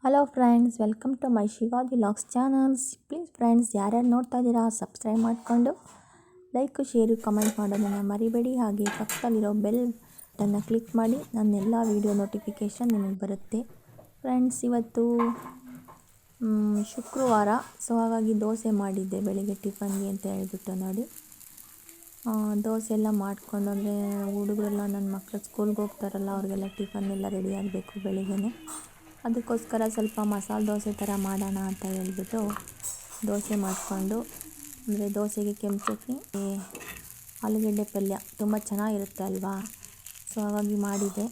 Hello friends, welcome to my Shivadi logs channels. Please friends, ಯಾರ್ಯಾರು ನೋಡ್ತಾ ಇದ್ದೀರಾ ಸಬ್ಸ್ಕ್ರೈಬ್ ಮಾಡಿಕೊಂಡು ಲೈಕ್, ಶೇರು, ಕಮೆಂಟ್ ಮಾಡೋದನ್ನು ಮರಿಬೇಡಿ. ಹಾಗೆ ಪಕ್ಕದಲ್ಲಿರೋ ಬೆಲ್ ಬಟನ್ನ ಕ್ಲಿಕ್ ಮಾಡಿ, ನನ್ನೆಲ್ಲ ವೀಡಿಯೋ ನೋಟಿಫಿಕೇಷನ್ ನಿಮಗೆ ಬರುತ್ತೆ. ಫ್ರೆಂಡ್ಸ್, ಇವತ್ತು ಶುಕ್ರವಾರ, ಸೊ ಹಾಗಾಗಿ ದೋಸೆ ಮಾಡಿದ್ದೆ ಬೆಳಿಗ್ಗೆ ಟಿಫನ್ಗೆ ಅಂತ ಹೇಳ್ಬಿಟ್ಟು ನೋಡಿ. ದೋಸೆ ಎಲ್ಲ ಮಾಡಿಕೊಂಡು, ಅಂದರೆ ಹುಡುಗರೆಲ್ಲ ನನ್ನ ಮಕ್ಕಳು ಸ್ಕೂಲ್ಗೆ ಹೋಗ್ತಾರಲ್ಲ, ಅವ್ರಿಗೆಲ್ಲ ಟಿಫನ್ ಎಲ್ಲ ರೆಡಿ ಆಗಬೇಕು ಬೆಳಿಗ್ಗೆ. ಅದಕ್ಕೋಸ್ಕರ ಸ್ವಲ್ಪ ಮಸಾಲೆ ದೋಸೆ ಥರ ಮಾಡೋಣ ಅಂತ ಹೇಳ್ಬಿಟ್ಟು ದೋಸೆ ಮಾಡಿಕೊಂಡು, ಅಂದರೆ ದೋಸೆಗೆ ಕೆಂಪು ಚಟ್ನಿ, ಆಲೂಗಡ್ಡೆ ಪಲ್ಯ ತುಂಬ ಚೆನ್ನಾಗಿರುತ್ತೆ ಅಲ್ವಾ. ಸೊ ಹಾಗಾಗಿ ಮಾಡಿದೆ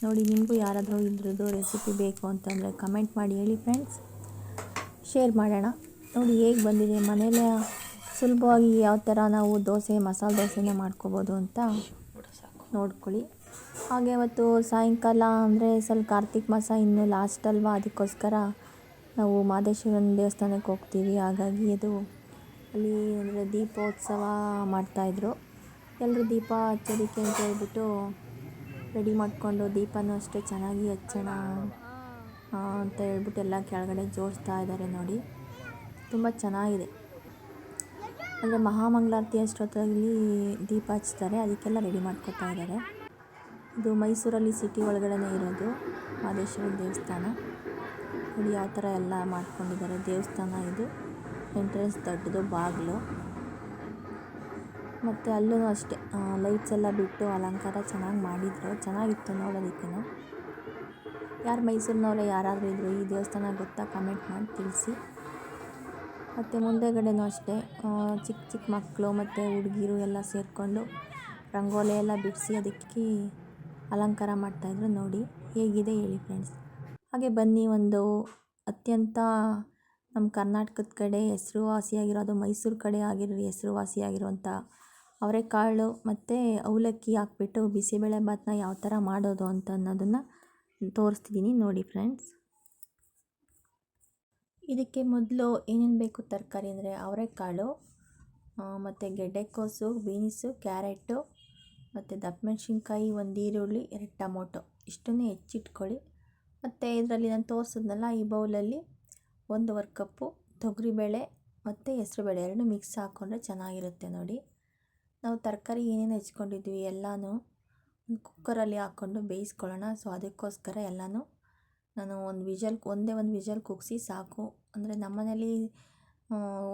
ನೋಡಿ. ನಿಮಗೂ ಯಾರಾದರೂ ಇದ್ರದ್ದು ರೆಸಿಪಿ ಬೇಕು ಅಂತಂದರೆ ಕಮೆಂಟ್ ಮಾಡಿ ಹೇಳಿ ಫ್ರೆಂಡ್ಸ್, ಶೇರ್ ಮಾಡೋಣ. ನೋಡಿ ಹೇಗೆ ಬಂದಿದೆ, ಮನೇಲೇ ಸುಲಭವಾಗಿ ಯಾವ ಥರ ನಾವು ಮಸಾಲೆ ದೋಸೆನ ಮಾಡ್ಕೋಬೋದು ಅಂತ ನೋಡ್ಕೊಳ್ಳಿ. ಹಾಗೆ ಅವತ್ತು ಸಾಯಂಕಾಲ ಅಂದರೆ ಸ್ವಲ್ಪ ಕಾರ್ತಿಕ್ ಮಾಸ ಇನ್ನೂ ಲಾಸ್ಟ್ ಅಲ್ವಾ, ಅದಕ್ಕೋಸ್ಕರ ನಾವು ಮಹದೇಶ್ವರನ ದೇವಸ್ಥಾನಕ್ಕೆ ಹೋಗ್ತೀವಿ. ಹಾಗಾಗಿ ಅದು ಅಲ್ಲಿ ಅಂದರೆ ದೀಪೋತ್ಸವ ಮಾಡ್ತಾಯಿದ್ರು. ಎಲ್ಲರೂ ದೀಪ ಹಚ್ಚೋದಕ್ಕೆ ಅಂತ ಹೇಳ್ಬಿಟ್ಟು ರೆಡಿ ಮಾಡಿಕೊಂಡು, ದೀಪನೂ ಅಷ್ಟೇ ಚೆನ್ನಾಗಿ ಹಚ್ಚೋಣ ಅಂತ ಹೇಳ್ಬಿಟ್ಟು ಎಲ್ಲ ಕೆಳಗಡೆ ಜೋಡಿಸ್ತಾ ಇದ್ದಾರೆ ನೋಡಿ. ತುಂಬ ಚೆನ್ನಾಗಿದೆ. ಅಂದರೆ ಮಹಾಮಂಗಳಾರತಿ ಅಷ್ಟೊತ್ತಲ್ಲಿ ದೀಪ ಹಚ್ತಾರೆ, ಅದಕ್ಕೆಲ್ಲ ರೆಡಿ ಮಾಡ್ಕೊತಾ ಇದ್ದಾರೆ. ಇದು ಮೈಸೂರಲ್ಲಿ ಸಿಟಿ ಒಳಗಡೆ ಇರೋದು ಮಹದೇಶ್ವರ ದೇವಸ್ಥಾನ. ನೋಡಿ ಯಾವ ಥರ ಎಲ್ಲ ಮಾಡ್ಕೊಂಡಿದ್ದಾರೆ ದೇವಸ್ಥಾನ. ಇದು ಎಂಟ್ರೆನ್ಸ್ ದೊಡ್ಡದು ಬಾಗಿಲು, ಮತ್ತು ಅಲ್ಲೂ ಅಷ್ಟೇ ಲೈಟ್ಸ್ ಎಲ್ಲ ಬಿಟ್ಟು ಅಲಂಕಾರ ಚೆನ್ನಾಗಿ ಮಾಡಿದರು. ಚೆನ್ನಾಗಿತ್ತು ನೋಡೋದಕ್ಕೂ. ಯಾರು ಮೈಸೂರಿನವರೇ ಯಾರಾದರೂ ಇದ್ದರು ಈ ದೇವಸ್ಥಾನ ಗೊತ್ತಾ ಕಮೆಂಟ್ ಮಾಡಿ ತಿಳಿಸಿ. ಮತ್ತು ಮುಂದೆಗಡೆನೂ ಅಷ್ಟೇ ಚಿಕ್ಕ ಚಿಕ್ಕ ಮಕ್ಕಳು ಮತ್ತು ಹುಡುಗಿರು ಎಲ್ಲ ಸೇರಿಕೊಂಡು ರಂಗೋಲಿ ಎಲ್ಲ ಬಿಡಿಸಿ ಅದಕ್ಕೆ ಅಲಂಕಾರ ಮಾಡ್ತಾಯಿದ್ರು. ನೋಡಿ ಹೇಗಿದೆ ಹೇಳಿ ಫ್ರೆಂಡ್ಸ್. ಹಾಗೆ ಬನ್ನಿ, ಒಂದು ಅತ್ಯಂತ ನಮ್ಮ ಕರ್ನಾಟಕದ ಕಡೆ ಹೆಸರುವಾಸಿಯಾಗಿರೋದು, ಮೈಸೂರು ಕಡೆ ಹೆಸರುವಾಸಿಯಾಗಿರುವಂಥ ಅವರೆಕಾಳು ಮತ್ತು ಅವಲಕ್ಕಿ ಹಾಕ್ಬಿಟ್ಟು ಬಿಸಿಬೇಳೆ ಭಾತನ್ನ ಯಾವ ಥರ ಮಾಡೋದು ಅಂತ ಅನ್ನೋದನ್ನು ತೋರಿಸ್ತಿದ್ದೀನಿ ನೋಡಿ ಫ್ರೆಂಡ್ಸ್. ಇದಕ್ಕೆ ಮೊದಲು ಏನೇನು ಬೇಕು ತರಕಾರಿ ಅಂದರೆ ಅವರೆಕಾಳು, ಮತ್ತು ಗೆಡ್ಡೆಕೋಸು, ಬೀನ್ಸು, ಕ್ಯಾರೆಟು, ಮತ್ತು ದಪ್ಪಮೆಣ್ಸಿನ್ಕಾಯಿ, ಒಂದು ಈರುಳ್ಳಿ, 2 ಟೊಮೊಟೊ ಇಷ್ಟನ್ನೇ ಹೆಚ್ಚಿಟ್ಕೊಳ್ಳಿ. ಮತ್ತು ಇದರಲ್ಲಿ ನಾನು ತೋರಿಸಿದ್ನಲ್ಲ ಈ ಬೌಲಲ್ಲಿ 1.5 ಕಪ್ಪು ತೊಗರಿಬೇಳೆ ಮತ್ತು ಹೆಸರುಬೇಳೆ 2 ಮಿಕ್ಸ್ ಹಾಕ್ಕೊಂಡ್ರೆ ಚೆನ್ನಾಗಿರುತ್ತೆ ನೋಡಿ. ನಾವು ತರಕಾರಿ ಏನೇನು ಹೆಚ್ಕೊಂಡಿದ್ವಿ ಎಲ್ಲನೂ ಒಂದು ಕುಕ್ಕರಲ್ಲಿ ಹಾಕ್ಕೊಂಡು ಬೇಯಿಸ್ಕೊಳ್ಳೋಣ. ಸೊ ಅದಕ್ಕೋಸ್ಕರ ಎಲ್ಲನೂ ನಾನು ಒಂದೇ ಒಂದು ವಿಷಲ್ ಕೂಗಿಸಿ ಸಾಕು. ಅಂದರೆ ನಮ್ಮನೇಲಿ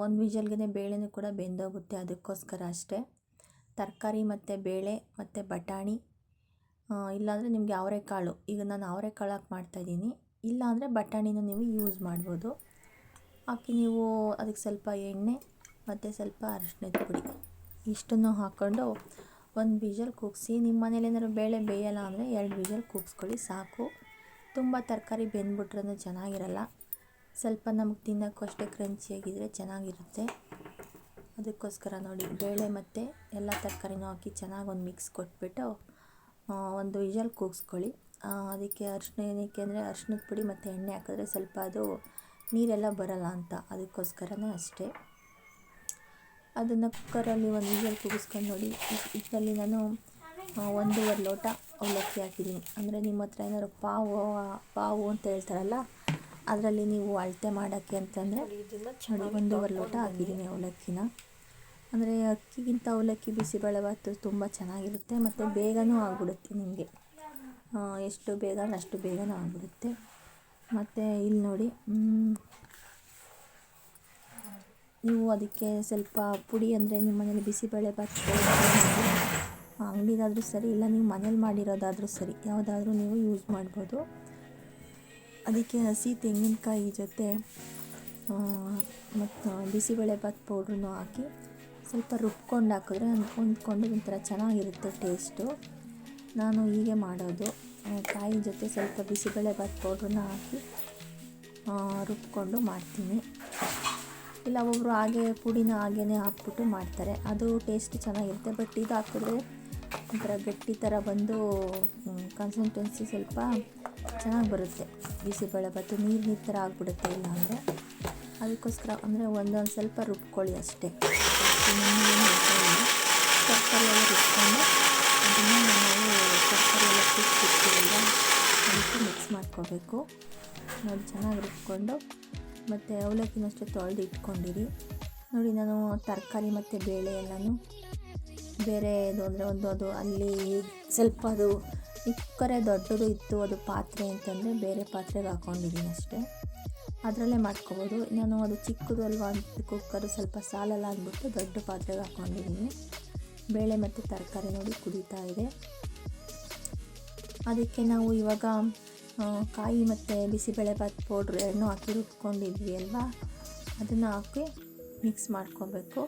ಒಂದು ವಿಷಲ್ಗೆ ಬೇಳೆನೂ ಕೂಡ ಬೆಂದೋಗುತ್ತೆ, ಅದಕ್ಕೋಸ್ಕರ ಅಷ್ಟೇ. ತರಕಾರಿ ಮತ್ತು ಬೇಳೆ ಮತ್ತು ಬಟಾಣಿ, ಇಲ್ಲಾಂದರೆ ನಿಮಗೆ ಅವರೆಕಾಳು, ಈಗ ನಾನು ಅವರೆಕಾಳು ಹಾಕಿ ಮಾಡ್ತಾಯಿದ್ದೀನಿ, ಇಲ್ಲಾಂದರೆ ಬಟಾಣಿನ ನೀವು ಯೂಸ್ ಮಾಡ್ಬೋದು. ಹಾಕಿ ನೀವು ಅದಕ್ಕೆ ಸ್ವಲ್ಪ ಎಣ್ಣೆ ಮತ್ತು ಸ್ವಲ್ಪ ಅರಿಶಿಣದ ಪುಡಿ ಇಷ್ಟನ್ನು ಹಾಕ್ಕೊಂಡು ಒಂದು ವಿಷಲ್ ಕೂಗಿಸಿ. ನಿಮ್ಮ ಮನೇಲಿ ಏನಾದ್ರು ಬೇಳೆ ಬೇಯಲ್ಲ ಅಂದರೆ 2 ವಿಷಲ್ ಕೂಗಿಸ್ಕೊಳ್ಳಿ ಸಾಕು. ತುಂಬ ತರಕಾರಿ ಬೆಂದ್ಬಿಟ್ರೂ ಚೆನ್ನಾಗಿರಲ್ಲ. ಸ್ವಲ್ಪ ನಮಗೆ ತಿನ್ನೋಕ್ಕೂ ಅಷ್ಟೇ ಕ್ರಂಚಿಯಾಗಿದ್ದರೆ ಚೆನ್ನಾಗಿರುತ್ತೆ. ಅದಕ್ಕೋಸ್ಕರ ನೋಡಿ ಬೇಳೆ ಮತ್ತು ಎಲ್ಲ ತರಕಾರಿನೂ ಹಾಕಿ ಚೆನ್ನಾಗಿ ಒಂದು ಮಿಕ್ಸ್ ಕೊಟ್ಬಿಟ್ಟು ಒಂದು ವಿಷಲ್ ಕೂಗಿಸ್ಕೊಳ್ಳಿ. ಅದಕ್ಕೆ ಅರಿಶಿಣ ಏನಕ್ಕೆ ಅಂದರೆ ಅರಿಶಿಣದ ಪುಡಿ ಮತ್ತು ಎಣ್ಣೆ ಹಾಕಿದ್ರೆ ಸ್ವಲ್ಪ ಅದು ನೀರೆಲ್ಲ ಬರಲ್ಲ ಅಂತ, ಅದಕ್ಕೋಸ್ಕರನೇ ಅಷ್ಟೇ. ಅದನ್ನು ಕುಕ್ಕರಲ್ಲಿ ಒಂದು ವಿಷಲ್ ಕೂಗಿಸ್ಕೊಂಡು ನೋಡಿ. ಇದರಲ್ಲಿ ನಾನು 1.5 ಲೋಟ ಅವಲಕ್ಕಿ ಹಾಕಿದ್ದೀನಿ. ಅಂದರೆ ನಿಮ್ಮ ಹತ್ರ ಏನಾದ್ರು ಪಾವು ಅಂತ ಹೇಳ್ತಾರಲ್ಲ, ಅದರಲ್ಲಿ ನೀವು ಅಳತೆ ಮಾಡೋಕ್ಕೆ ಅಂತಂದರೆ ನೋಡಿ 1.5 ಲೋಟ ಹಾಕಿದ್ದೀನಿ ಅವಲಕ್ಕಿನ. ಅಂದರೆ ಅಕ್ಕಿಗಿಂತ ಅವಲಕ್ಕಿ ಬಿಸಿಬೇಳೆಭಾತು ತುಂಬ ಚೆನ್ನಾಗಿರುತ್ತೆ ಮತ್ತು ಬೇಗನೂ ಆಗಿಬಿಡುತ್ತೆ ನಿಮಗೆ. ಎಷ್ಟು ಬೇಗ ಅಂದರೆ ಅಷ್ಟು ಬೇಗನೂ ಆಗಿಬಿಡುತ್ತೆ. ಮತ್ತು ಇಲ್ಲಿ ನೋಡಿ, ನೀವು ಅದಕ್ಕೆ ಸ್ವಲ್ಪ ಪುಡಿ, ಅಂದರೆ ನಿಮ್ಮ ಮನೇಲಿ ಬಿಸಿಬೇಳೆಭಾತು ಅಂಗಡಿದಾದರೂ ಸರಿ, ಇಲ್ಲ ನೀವು ಮನೇಲಿ ಮಾಡಿರೋದಾದರೂ ಸರಿ, ಯಾವುದಾದ್ರೂ ನೀವು ಯೂಸ್ ಮಾಡ್ಬೋದು. ಅದಕ್ಕೆ ಹಸಿ ತೆಂಗಿನಕಾಯಿ ಜೊತೆ ಮತ್ತು ಬಿಸಿಬೇಳೆಭಾತು ಪೌಡ್ರನ್ನು ಹಾಕಿ ಸ್ವಲ್ಪ ರುಬ್ಕೊಂಡು ಹಾಕಿದ್ರೆ ಹೊಂದ್ಕೊಂಡು ಒಂಥರ ಚೆನ್ನಾಗಿರುತ್ತೆ ಟೇಸ್ಟು. ನಾನು ಹೀಗೆ ಮಾಡೋದು, ಕಾಯಿ ಜೊತೆ ಸ್ವಲ್ಪ ಬಿಸಿಬೇಳೆಭಾತು ಪೌಡ್ರನ್ನ ಹಾಕಿ ರುಬ್ಕೊಂಡು ಮಾಡ್ತೀನಿ. ಇಲ್ಲ ಒಬ್ಬರು ಹಾಗೆ ಪುಡಿನ ಹಾಗೇ ಹಾಕ್ಬಿಟ್ಟು ಮಾಡ್ತಾರೆ, ಅದು ಟೇಸ್ಟ್ ಚೆನ್ನಾಗಿರುತ್ತೆ. ಬಟ್ ಇದು ಹಾಕಿದ್ರೆ ಒಂಥರ ಗಟ್ಟಿ ಥರ ಬಂದು ಕನ್ಸಿಸ್ಟೆನ್ಸಿ ಸ್ವಲ್ಪ ಚೆನ್ನಾಗಿ ಬರುತ್ತೆ. ಬಿಸಿಬೇಳೆಭಾತು ನೀರು ಥರ ಆಗಿಬಿಡುತ್ತೆ ಇಲ್ಲ ಅಂದರೆ. ಅದಕ್ಕೋಸ್ಕರ ಅಂದರೆ ಒಂದೊಂದು ಸ್ವಲ್ಪ ರುಬ್ಕೊಳ್ಳಿ ಅಷ್ಟೇ. ತರಕಾರಿ ಎಲ್ಲ ರುಬ್ಕೊಂಡು ಅದನ್ನು ನಾವು ತರಕಾರಿ ಎಲ್ಲ ಅದಕ್ಕೆ ಮಿಕ್ಸ್ ಮಾಡ್ಕೋಬೇಕು. ನೋಡಿ ಚೆನ್ನಾಗಿ ರುಬ್ಕೊಂಡು ಮತ್ತು ಅವಲಕ್ಕಿನೂ ಅಷ್ಟೇ ತೊಳೆದು ಇಟ್ಕೊಂಡಿರಿ. ನೋಡಿ ನಾನು ತರಕಾರಿ ಮತ್ತು ಬೇಳೆ ಎಲ್ಲನೂ ಬೇರೆ ಇದು ಅಂದರೆ ಅದು ಅಲ್ಲಿ ಸ್ವಲ್ಪ ಅದು ಈ ಕುಕ್ಕರೇ ದೊಡ್ಡದು ಇತ್ತು, ಅದು ಪಾತ್ರೆ ಅಂತಂದರೆ ಬೇರೆ ಪಾತ್ರೆಗೆ ಹಾಕ್ಕೊಂಡಿದ್ದೀನಿ ಅಷ್ಟೇ. ಅದರಲ್ಲೇ ಮಾಡ್ಕೊಬೋದು. ನಾನು ಅದು ಚಿಕ್ಕದು ಅಲ್ವಾ ಅಂತ ಕುಕ್ಕರು ಸ್ವಲ್ಪ ಸಾಲಲ್ಲ ಅಂದ್ಬಿಟ್ಟು ದೊಡ್ಡ ಪಾತ್ರೆಗೆ ಹಾಕ್ಕೊಂಡಿದ್ದೀನಿ. ಬೇಳೆ ಮತ್ತು ತರಕಾರಿ ನೋಡಿ ಕುದೀತಾ ಇದೆ. ಅದಕ್ಕೆ ನಾವು ಇವಾಗ ಕಾಯಿ ಮತ್ತು ಬಿಸಿಬೇಳೆಭಾತ್ ಪೌಡ್ರ್ ಎರಡನ್ನೂ ಹಾಕಿ ರುಬ್ಕೊಂಡಿದ್ವಿ ಅಲ್ವಾ, ಅದನ್ನು ಹಾಕಿ ಮಿಕ್ಸ್ ಮಾಡ್ಕೊಬೇಕು.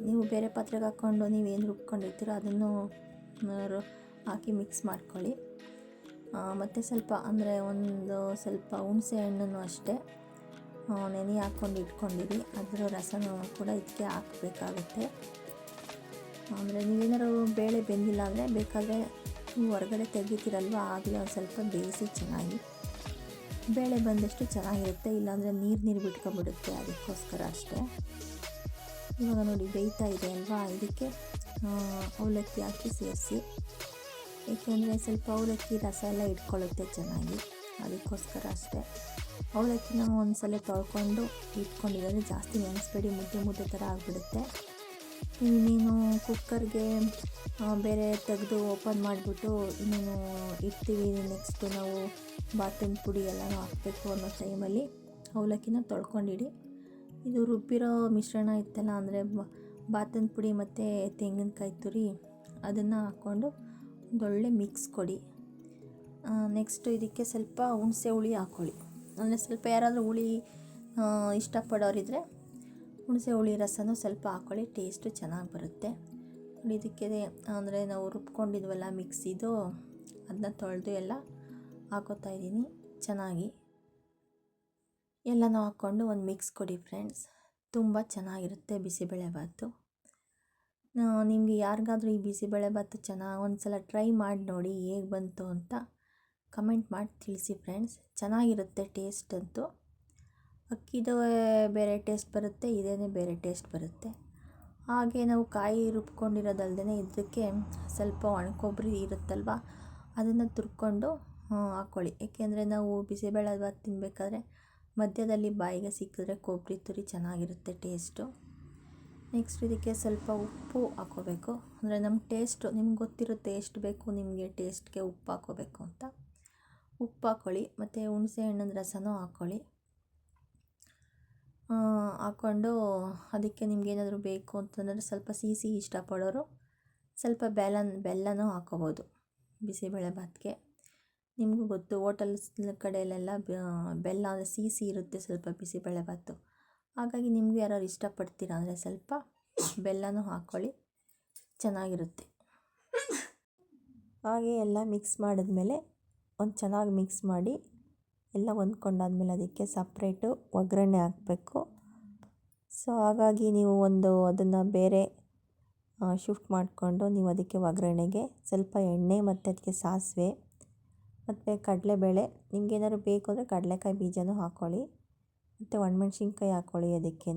ನೀವು ಬೇರೆ ಪಾತ್ರೆಗೆ ಹಾಕ್ಕೊಂಡು ನೀವೇನು ರುಬ್ಕೊಂಡಿರ್ತೀರೋ ಅದನ್ನು ಹಾಕಿ ಮಿಕ್ಸ್ ಮಾಡ್ಕೊಳ್ಳಿ. ಮತ್ತು ಸ್ವಲ್ಪ ಅಂದರೆ ಒಂದು ಸ್ವಲ್ಪ ಹುಣಸೆ ಹಣ್ಣನ್ನು ಅಷ್ಟೇ ನೆನೆ ಹಾಕ್ಕೊಂಡು ಇಟ್ಕೊಂಡಿರಿ. ಅದರ ರಸನೂ ಕೂಡ ಇದಕ್ಕೆ ಹಾಕಬೇಕಾಗುತ್ತೆ. ಅಂದರೆ ನೀವೇನಾದ್ರು ಬೇಳೆ ಬೆಂದಿಲ್ಲ ಅಂದರೆ ಬೇಕಾದರೆ ನೀವು ಹೊರಗಡೆ ತೆಗಿತೀರಲ್ವ, ಆಗಲೇ ಒಂದು ಸ್ವಲ್ಪ ಬೇಯಿಸಿ ಚೆನ್ನಾಗಿ. ಬೇಳೆ ಬಂದಷ್ಟು ಚೆನ್ನಾಗಿರುತ್ತೆ, ಇಲ್ಲಾಂದರೆ ನೀರು ಬಿಟ್ಕೊಂಡ್ಬಿಡುತ್ತೆ, ಅದಕ್ಕೋಸ್ಕರ ಅಷ್ಟೇ. ಇವಾಗ ನೋಡಿ ಬೇಯ್ತಾ ಇದೆ ಅಲ್ವಾ, ಇದಕ್ಕೆ ಅವಲಕ್ಕಿ ಹಾಕಿ ಸೇರಿಸಿ. ಏಕೆಂದರೆ ಸ್ವಲ್ಪ ಅವಲಕ್ಕಿ ರಸ ಎಲ್ಲ ಇಟ್ಕೊಳ್ಳುತ್ತೆ ಚೆನ್ನಾಗಿ, ಅದಕ್ಕೋಸ್ಕರ ಅಷ್ಟೇ. ಅವಲಕ್ಕಿನ ಒಂದು ಸಲ ತೊಳ್ಕೊಂಡು ಇಟ್ಕೊಂಡಿದ್ದಾರೆ, ಜಾಸ್ತಿ ನೆನೆಸ್ಬೇಡಿ, ಮುದ್ದೆ ಥರ ಆಗಿಬಿಡುತ್ತೆ. ಇನ್ನೇನು ಕುಕ್ಕರ್ಗೆ ಬೇರೆ ತೆಗೆದು ಓಪನ್ ಮಾಡಿಬಿಟ್ಟು ಇನ್ನೇನು ಇಡ್ತೀವಿ. ನೆಕ್ಸ್ಟು ನಾವು ಬಾತಿನ ಪುಡಿ ಎಲ್ಲನೂ ಹಾಕಬೇಕು ಅನ್ನೋ ಟೈಮಲ್ಲಿ ಅವಲಕ್ಕಿನ ತೊಳ್ಕೊಂಡಿಡಿ. ಇದು ರುಬ್ಬಿರೋ ಮಿಶ್ರಣ ಇತ್ತಲ್ಲ, ಅಂದರೆ ಬಾತಿನ ಪುಡಿ ಮತ್ತು ತೆಂಗಿನಕಾಯಿ ತುರಿ ಅದನ್ನು ಹಾಕ್ಕೊಂಡು ಒಂದೊಳ್ಳೆ ಮಿಕ್ಸ್ ಕೊಡಿ. ನೆಕ್ಸ್ಟು ಇದಕ್ಕೆ ಸ್ವಲ್ಪ ಹುಣಸೆ ಹುಳಿ ಹಾಕ್ಕೊಳ್ಳಿ. ಅಂದರೆ ಸ್ವಲ್ಪ ಯಾರಾದರೂ ಹುಳಿ ಇಷ್ಟಪಡೋರಿದ್ದರೆ ಹುಣಸೆ ಹುಳಿ ರಸನೂ ಸ್ವಲ್ಪ ಹಾಕ್ಕೊಳ್ಳಿ, ಟೇಸ್ಟು ಚೆನ್ನಾಗಿ ಬರುತ್ತೆ. ಇದಕ್ಕೆ ಅಂದರೆ ನಾವು ರುಬ್ಕೊಂಡಿದ್ವಲ್ಲ ಮಿಕ್ಸಿದು, ಅದನ್ನ ತೊಳೆದು ಎಲ್ಲ ಹಾಕೋತಾ ಇದ್ದೀನಿ ಚೆನ್ನಾಗಿ. ಎಲ್ಲನೂ ಹಾಕ್ಕೊಂಡು ಒಂದು ಮಿಕ್ಸ್ ಕೊಡಿ ಫ್ರೆಂಡ್ಸ್, ತುಂಬ ಚೆನ್ನಾಗಿರುತ್ತೆ ಬಿಸಿಬೇಳೆಭಾತು. ನಿಮಗೆ ಯಾರಿಗಾದರೂ ಈ ಬಿಸಿಬೇಳೆಭಾತು ಒಂದು ಸಲ ಟ್ರೈ ಮಾಡಿ ನೋಡಿ, ಹೇಗೆ ಬಂತು ಅಂತ ಕಮೆಂಟ್ ಮಾಡಿ ತಿಳಿಸಿ ಫ್ರೆಂಡ್ಸ್. ಚೆನ್ನಾಗಿರುತ್ತೆ ಟೇಸ್ಟ್ ಅಂತೂ. ಅಕ್ಕಿದು ಬೇರೆ ಟೇಸ್ಟ್ ಬರುತ್ತೆ, ಇದೇನೇ ಬೇರೆ ಟೇಸ್ಟ್ ಬರುತ್ತೆ. ಹಾಗೆ ನಾವು ಕಾಯಿ ರುಬ್ಕೊಂಡಿರೋದಲ್ದೇ ಇದಕ್ಕೆ ಸ್ವಲ್ಪ ಒಣಕೊಬ್ಬರಿ ಇರುತ್ತಲ್ವ, ಅದನ್ನು ತುರ್ಕೊಂಡು ಹಾಕ್ಕೊಳ್ಳಿ. ಏಕೆಂದರೆ ನಾವು ಬಿಸಿಬೇಳೆಭಾತ್ ತಿನ್ನಬೇಕಾದ್ರೆ ಮಧ್ಯದಲ್ಲಿ ಬಾಯಿಗೆ ಸಿಕ್ಕಿದ್ರೆ ಕೊಬ್ಬರಿ ತುರಿ ಚೆನ್ನಾಗಿರುತ್ತೆ ಟೇಸ್ಟು. ನೆಕ್ಸ್ಟ್ ಇದಕ್ಕೆ ಸ್ವಲ್ಪ ಉಪ್ಪು ಹಾಕ್ಕೋಬೇಕು. ಅಂದರೆ ನಮ್ಮ ಟೇಸ್ಟು ನಿಮ್ಗೆ ಗೊತ್ತಿರುತ್ತೆ ಎಷ್ಟು ಬೇಕು ನಿಮಗೆ ಟೇಸ್ಟ್ಗೆ ಉಪ್ಪು ಹಾಕ್ಕೋಬೇಕು ಅಂತ. ಉಪ್ಪು ಹಾಕ್ಕೊಳ್ಳಿ ಮತ್ತು ಹುಣಸೆ ಹಣ್ಣಿನ ರಸನೂ ಹಾಕ್ಕೊಳ್ಳಿ. ಹಾಕ್ಕೊಂಡು ಅದಕ್ಕೆ ನಿಮಗೇನಾದರೂ ಬೇಕು ಅಂತಂದರೆ ಸ್ವಲ್ಪ ಸಿಹಿ ಇಷ್ಟಪಡೋರು ಸ್ವಲ್ಪ ಬೆಲ್ಲನೂ ಹಾಕ್ಕೋಬೋದು ಬಿಸಿಬೇಳೆಭಾತ್ಗೆ. ನಿಮಗೂ ಗೊತ್ತು ಹೋಟೆಲ್ ಕಡೆಯಲ್ಲೆಲ್ಲ ಬೆಲ್ಲ ಅಂದರೆ ಸಿಹಿ ಇರುತ್ತೆ ಸ್ವಲ್ಪ ಬಿಸಿಬೇಳೆಭಾತು. ಹಾಗಾಗಿ ನಿಮಗೂ ಯಾರು ಇಷ್ಟಪಡ್ತೀರಾ ಅಂದರೆ ಸ್ವಲ್ಪ ಬೆಲ್ಲನೂ ಹಾಕ್ಕೊಳ್ಳಿ, ಚೆನ್ನಾಗಿರುತ್ತೆ. ಹಾಗೆ ಎಲ್ಲ ಮಿಕ್ಸ್ ಮಾಡಿದ್ಮೇಲೆ ಒಂದು ಚೆನ್ನಾಗಿ ಮಿಕ್ಸ್ ಮಾಡಿ ಎಲ್ಲ ಹೊಂದ್ಕೊಂಡಾದ್ಮೇಲೆ ಅದಕ್ಕೆ ಸಪ್ರೇಟು ಒಗ್ಗರಣೆ ಹಾಕಬೇಕು. ಸೊ ಹಾಗಾಗಿ ನೀವು ಅದನ್ನು ಬೇರೆ ಶಿಫ್ಟ್ ಮಾಡಿಕೊಂಡು ನೀವು ಅದಕ್ಕೆ ಒಗ್ಗರಣೆಗೆ ಸ್ವಲ್ಪ ಎಣ್ಣೆ ಮತ್ತು ಅದಕ್ಕೆ ಸಾಸಿವೆ ಮತ್ತು ಕಡಲೆಬೇಳೆ, ನಿಮಗೇನಾದ್ರು ಬೇಕು ಅಂದರೆ ಕಡಲೆಕಾಯಿ ಬೀಜನೂ ಹಾಕ್ಕೊಳ್ಳಿ ಮತ್ತು ಒಣಮೆಣ್ಸಿನ್ಕಾಯಿ ಹಾಕ್ಕೊಳ್ಳಿ. ಅದಕ್ಕೇ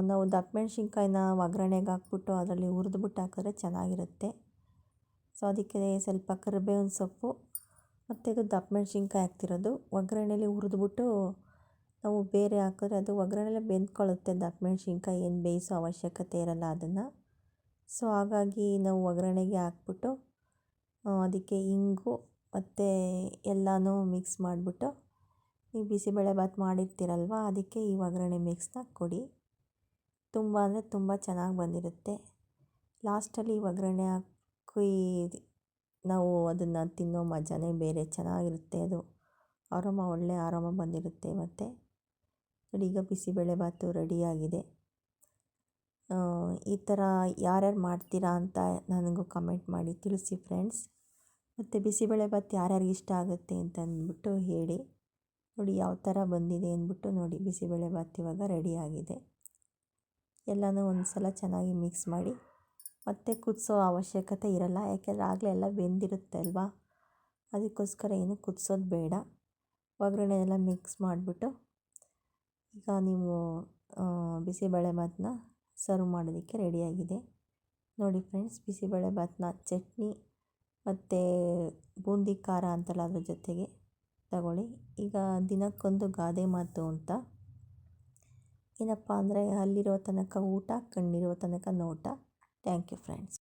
ನಾವು ದಪ್ಪಮೆಣ್ಸಿನ್ಕಾಯಿನ ಒಗ್ಗರಣೆಗೆ ಹಾಕ್ಬಿಟ್ಟು ಅದರಲ್ಲಿ ಹುರಿದ್ಬಿಟ್ಟು ಹಾಕಿದ್ರೆ ಚೆನ್ನಾಗಿರುತ್ತೆ. ಸೊ ಅದಕ್ಕೆ ಸ್ವಲ್ಪ ಕರಿಬೇವಿನ ಸೊಪ್ಪು ಮತ್ತು ಇದು ದಪ್ಪಮೆಣ್ಸಿನ್ಕಾಯಿ ಹಾಕ್ತಿರೋದು ಒಗ್ಗರಣೆಲಿ ಹುರಿದ್ಬಿಟ್ಟು ನಾವು ಬೇರೆ ಹಾಕಿದ್ರೆ ಅದು ಒಗ್ಗರಣೆಲೆ ಬೆಂದ್ಕೊಳ್ಳುತ್ತೆ. ದಪ್ಪಮೆಣ್ಸಿನ್ಕಾಯಿ ಏನು ಬೇಯಿಸೋ ಅವಶ್ಯಕತೆ ಇರಲ್ಲ ಅದನ್ನು. ಸೊ ಹಾಗಾಗಿ ನಾವು ಒಗ್ಗರಣೆಗೆ ಹಾಕ್ಬಿಟ್ಟು ಅದಕ್ಕೆ ಇಂಗು ಮತ್ತು ಎಲ್ಲನೂ ಮಿಕ್ಸ್ ಮಾಡಿಬಿಟ್ಟು ನೀವು ಬಿಸಿಬೇಳೆಭಾತ್ ಮಾಡಿರ್ತೀರಲ್ವ, ಅದಕ್ಕೆ ಈ ಒಗ್ಗರಣೆ ಮಿಕ್ಸ್ನ ಕೊಡಿ. ತುಂಬ ಅಂದರೆ ತುಂಬ ಚೆನ್ನಾಗಿ ಬಂದಿರುತ್ತೆ. ಲಾಸ್ಟಲ್ಲಿ ಒಗ್ಗರಣೆ ಹಾಕಿ ನಾವು ಅದನ್ನು ತಿನ್ನೋ ಮಜಾನೇ ಬೇರೆ, ಚೆನ್ನಾಗಿರುತ್ತೆ. ಅದು ಒಳ್ಳೆ ಆರಾಮ ಬಂದಿರುತ್ತೆ. ಮತ್ತು ನೋಡಿ ಈಗ ಬಿಸಿಬೇಳೆಭಾತು ರೆಡಿಯಾಗಿದೆ. ಈ ಥರ ಯಾರ್ಯಾರು ಮಾಡ್ತೀರಾ ಅಂತ ನನಗೂ ಕಮೆಂಟ್ ಮಾಡಿ ತಿಳಿಸಿ ಫ್ರೆಂಡ್ಸ್. ಮತ್ತು ಬಿಸಿಬೇಳೆಭಾತ್ ಯಾರ್ಯಾರಿಗೆ ಇಷ್ಟ ಆಗುತ್ತೆ ಅಂತ ಅಂದ್ಬಿಟ್ಟು ಹೇಳಿ. ನೋಡಿ ಯಾವ ಥರ ಬಂದಿದೆ ಅಂದ್ಬಿಟ್ಟು. ನೋಡಿ ಬಿಸಿಬೇಳೆಭಾತ್ ಇವಾಗ ರೆಡಿಯಾಗಿದೆ. ಎಲ್ಲನೂ ಒಂದು ಸಲ ಚೆನ್ನಾಗಿ ಮಿಕ್ಸ್ ಮಾಡಿ, ಮತ್ತೆ ಕುದಿಸೋ ಅವಶ್ಯಕತೆ ಇರಲ್ಲ, ಯಾಕೆಂದರೆ ಆಗಲೇ ಎಲ್ಲ ಬೆಂದಿರುತ್ತೆ ಅಲ್ವಾ, ಅದಕ್ಕೋಸ್ಕರ ಏನು ಕುದಿಸೋದು ಬೇಡ. ಒಗ್ಗರಣೆ ಎಲ್ಲ ಮಿಕ್ಸ್ ಮಾಡಿಬಿಟ್ಟು ಈಗ ನೀವು ಬಿಸಿಬೇಳೆಭಾತನ್ನ ಸರ್ವ್ ಮಾಡೋದಕ್ಕೆ ರೆಡಿಯಾಗಿದೆ. ನೋಡಿ ಫ್ರೆಂಡ್ಸ್, ಬಿಸಿಬೇಳೆಭಾತನ್ನ ಚಟ್ನಿ ಮತ್ತು ಬೂಂದಿ ಖಾರ ಅಂತಲ್ಲ ಅದ್ರ ಜೊತೆಗೆ ತಗೊಳ್ಳಿ. ಈಗ ದಿನಕ್ಕೊಂದು ಗಾದೆ ಮಾತು ಅಂತ. ಏನಪ್ಪ ಅಂದರೆ, ಹಲ್ಲಿರೋ ತನಕ ಊಟ, ಕಣ್ಣಿರೋ ತನಕ ನೋಟ. Thank you friends.